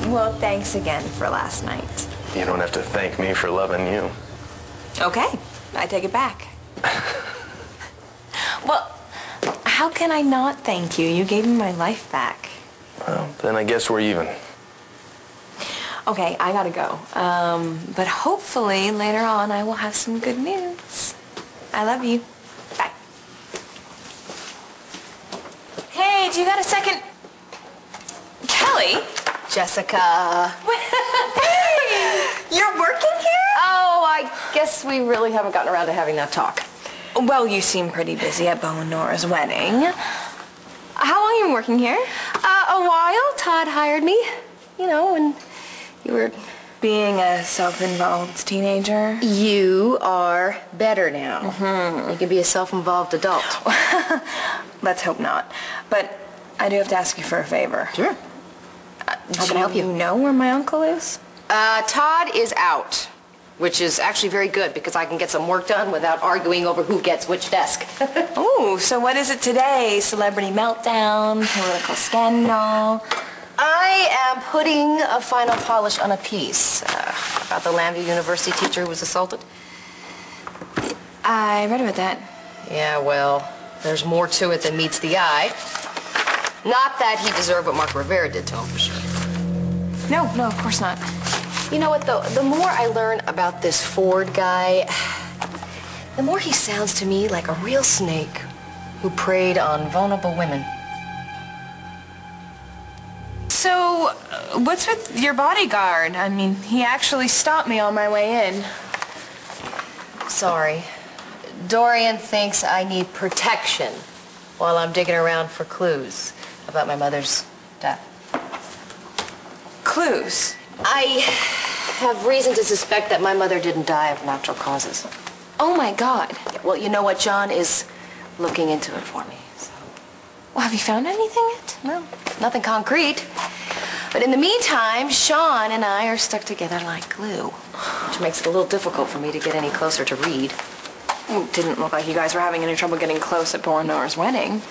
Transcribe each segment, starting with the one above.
Well, thanks again for last night. You don't have to thank me for loving you. Okay, I take it back. Well, how can I not thank you? You gave me my life back. Well, then I guess we're even. Okay, I gotta go. But hopefully later on I will have some good news. I love you. Bye. Hey, do you got a second? Kelly? Jessica. Hey! You're working here? Oh, I guess we really haven't gotten around to having that talk. Well, you seem pretty busy at Bo and Nora's wedding. How long have you been working here? A while. Todd hired me. You know, and you were... Being a self-involved teenager? You are better now. Mm-hmm. You can be a self-involved adult. Let's hope not. But I do have to ask you for a favor. Sure. How can I help you? Do you know where my uncle is? Todd is out, which is actually very good because I can get some work done without arguing over who gets which desk. Ooh, so what is it today? Celebrity meltdown, political scandal? I am putting a final polish on a piece about the Lambview University teacher who was assaulted. I read about that. Yeah, well, there's more to it than meets the eye. Not that he deserved what Mark Rivera did to him, for sure. No, of course not. You know what, though? The more I learn about this Ford guy, the more he sounds to me like a real snake who preyed on vulnerable women. So, what's with your bodyguard? I mean, he actually stopped me on my way in. Sorry. Dorian thinks I need protection while I'm digging around for clues about my mother's death. Clues? I have reason to suspect that my mother didn't die of natural causes. Oh, my God. Well, you know what? John is looking into it for me. So. Well, have you found anything yet? Well, nothing concrete. But in the meantime, Sean and I are stuck together like glue, which makes it a little difficult for me to get any closer to Reed. It didn't look like you guys were having any trouble getting close at Bo and Nora's wedding.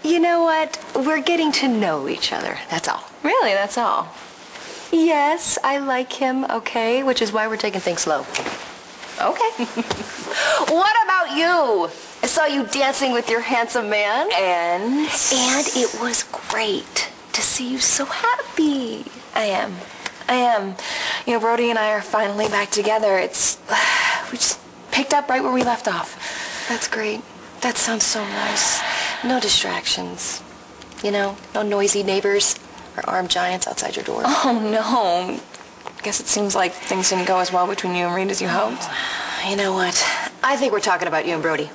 You know what? We're getting to know each other, that's all. Really, that's all? Yes, I like him, okay? Which is why we're taking things slow. Okay. What about you? I saw you dancing with your handsome man. And it was great to see you so happy. I am. You know, Brody and I are finally back together. We just picked up right where we left off. That's great. That sounds so nice. No distractions. You know, no noisy neighbors or armed giants outside your door. Oh, no. Guess it seems like things didn't go as well between you and Reed as you hoped. You know what? I think we're talking about you and Brody.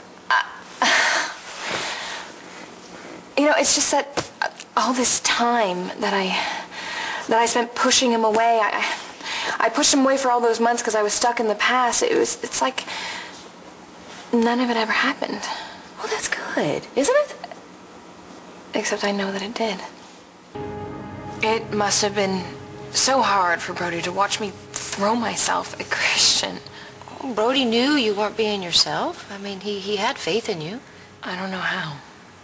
You know, it's just that all this time that I spent pushing him away, I pushed him away for all those months because I was stuck in the past. It's like none of it ever happened. Well, that's good, isn't it? Except I know that it did. It must have been so hard for Brody to watch me throw myself at Christian. Brody knew you weren't being yourself. I mean, he had faith in you. I don't know how.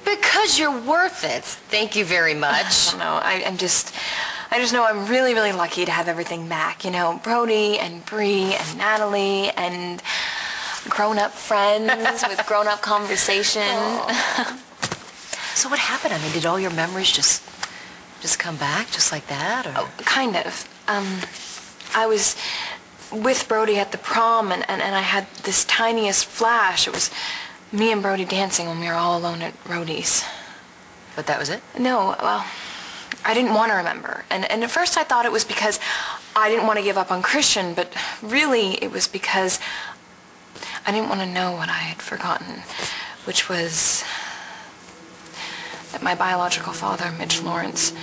Because you're worth it. Thank you very much. I don't know. I just know I'm really, really lucky to have everything back. You know, Brody and Bree and Natalie and grown-up friends with grown-up conversation. So what happened? I mean, did all your memories just come back just like that? Or? Oh, kind of. I was with Brody at the prom and I had this tiniest flash. It was me and Brody dancing when we were all alone at Rhodey's. But that was it? No, well, I didn't want to remember. And at first I thought it was because I didn't want to give up on Christian, but really it was because I didn't want to know what I had forgotten, which was that my biological father, Mitch Lawrence,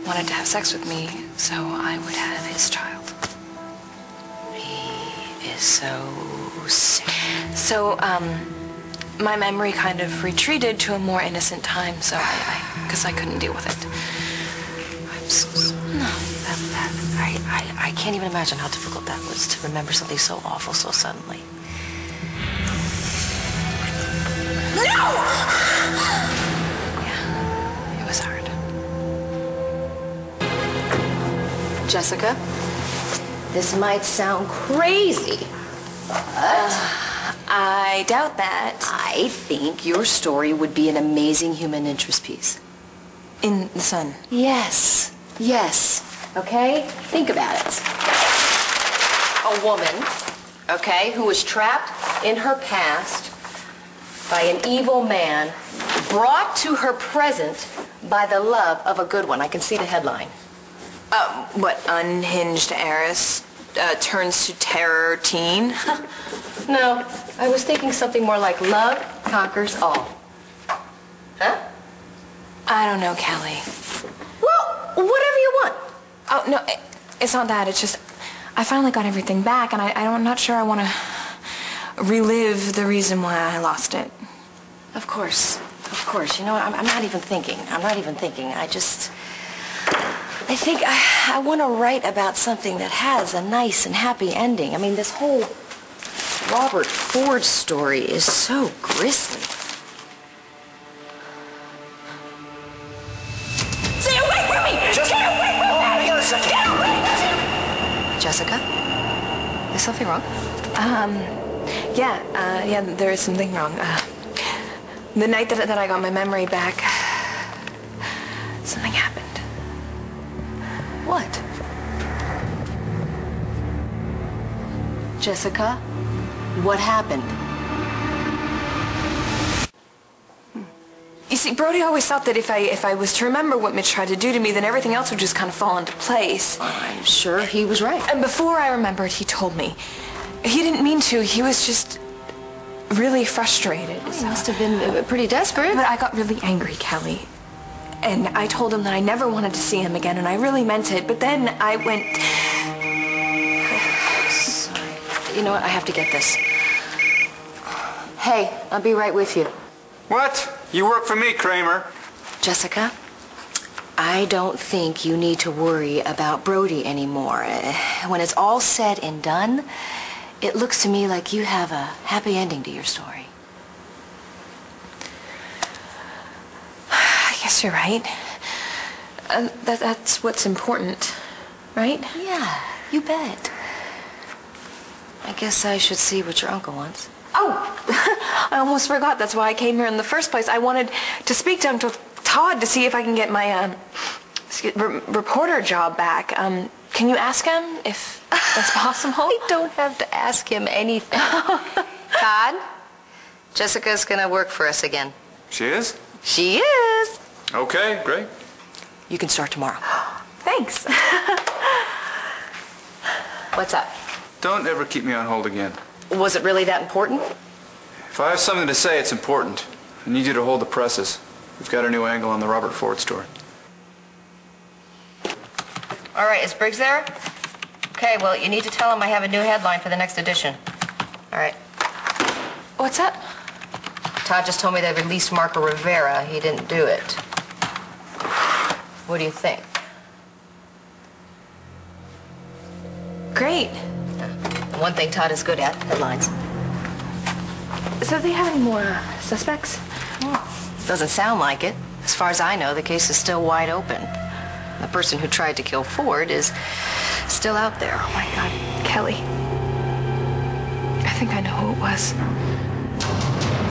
wanted to have sex with me so I would have his child. He is so sick. So, my memory kind of retreated to a more innocent time, so because I couldn't deal with it. I'm so sorry. No. I can't even imagine how difficult that was to remember something so awful so suddenly. No! Yeah, it was hard. Jessica, this might sound crazy, but I doubt that. I think your story would be an amazing human interest piece. In the Sun. Yes, yes, okay? Think about it. A woman, okay, who was trapped in her past by an evil man, brought to her present by the love of a good one. I can see the headline. What, unhinged heiress turns to terror teen? No, I was thinking something more like love conquers all. Huh? I don't know, Kelly. Well, whatever you want. Oh, no, it's not that. It's just, I finally got everything back, and I'm not sure I want to relive the reason why I lost it. Of course. You know what? I'm not even thinking. I think I want to write about something that has a nice and happy ending. I mean, this whole Robert Ford story is so grisly. Stay away from me! Get away from me! Get away from me! Jessica? Is something wrong? Yeah, there is something wrong. The night that I got my memory back, something happened. What? Jessica, what happened? You see, Brody always thought that if I was to remember what Mitch tried to do to me, then everything else would just kind of fall into place. I'm sure he was right. And before I remembered, he told me. He didn't mean to. He was just really frustrated. He must have been pretty desperate. But I got really angry, Kelly. And I told him that I never wanted to see him again, and I really meant it. But then I went... Sorry. You know what? I have to get this. Hey, I'll be right with you. What? You work for me, Kramer. Jessica, I don't think you need to worry about Brody anymore. When it's all said and done, it looks to me like you have a happy ending to your story. I guess you're right. That's what's important, right? Yeah, you bet. I guess I should see what your uncle wants. Oh, I almost forgot. That's why I came here in the first place. I wanted to speak to Todd to see if I can get my reporter job back. Can you ask him if that's possible? I don't have to ask him anything. Todd, Jessica's gonna work for us again. She is? She is. Okay, great. You can start tomorrow. Thanks. What's up? Don't ever keep me on hold again. Was it really that important? If I have something to say, it's important. I need you to hold the presses. We've got a new angle on the Robert Ford story. All right, is Briggs there? Okay, well, you need to tell him I have a new headline for the next edition. All right. What's up? Todd just told me they released Marco Rivera. He didn't do it. What do you think? Great. One thing Todd is good at, headlines. So they have any more suspects? Doesn't sound like it. As far as I know, the case is still wide open. The person who tried to kill Ford is still out there. Oh my God, Kelly. I think I know who it was.